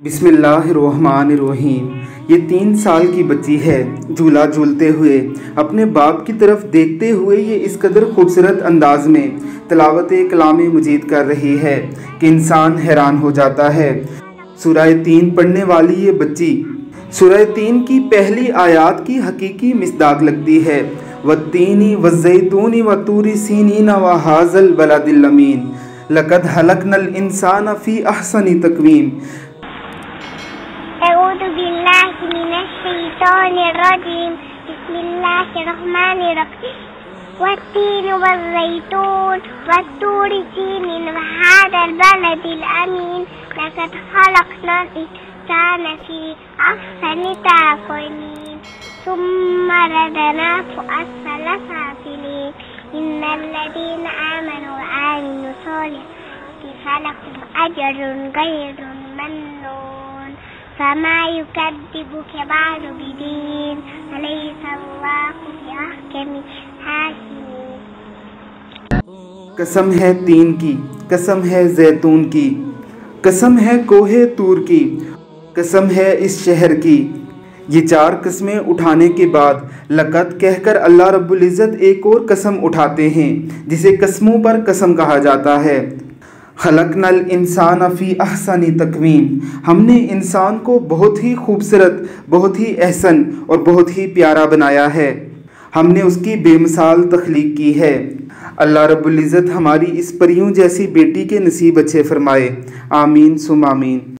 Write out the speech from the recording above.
बिस्मिल्लाहिर्रहमानिर्रहीम। ये 3 साल की बच्ची है। झूला झूलते हुए अपने बाप की तरफ देखते हुए ये इस कदर खूबसूरत अंदाज में तिलावत कलाम मजीद कर रही है कि इंसान हैरान हो जाता है। सूरह 3 पढ़ने वाली ये बच्ची सूरह 3 की पहली आयत की हकीकी मिसदाक लगती है। वत्तीनी वज़ैतूनी वतूरी सीनीना व हाज़ल बलदिल अमीन लक़द खलक़नल इंसाना फ़ी अहसनी तक़वीम। अऊज़ु बिल्लाहि मिनश शैतानिर रजीम। बिस्मिल्लाहिर रहमानिर रहीम। वत्तीन वज़ैतून वतूरि सीनीन व हाज़ल बलदिल अमीन लक़द खलक़नल इंसाना फ़ी अहसनि तक़वीम सुम्मा रददनाहु अस्फला साफिलीन इन्नल लज़ीना आमनू व अमिलुस सालिहाति फलहुम अज्रुन गैरु ममनून फमा युकज़्ज़िबुका बअदु बिद्दीन अलैहिस्सलातु बिअहकमिल हाकिमीन। कसम है 3 की, कसम है जैतून की, कसम है कोहे तूर की, कसम है इस शहर की। ये 4 कस्में उठाने के बाद लक़द कहकर अल्लाह रब्बुल इज़्ज़त एक और कसम उठाते हैं जिसे कसमों पर कसम कहा जाता है। खलक़नल इंसान फ़ी अहसनी तक़वीम। हमने इंसान को बहुत ही खूबसूरत, बहुत ही अहसन और बहुत ही प्यारा बनाया है। हमने उसकी बेमिसाल तख्लीक की है। अल्लाह रब्बुल इज़्ज़त हमारी इस परियों जैसी बेटी के नसीब अच्छे फरमाए। आमीन सुम आमीन।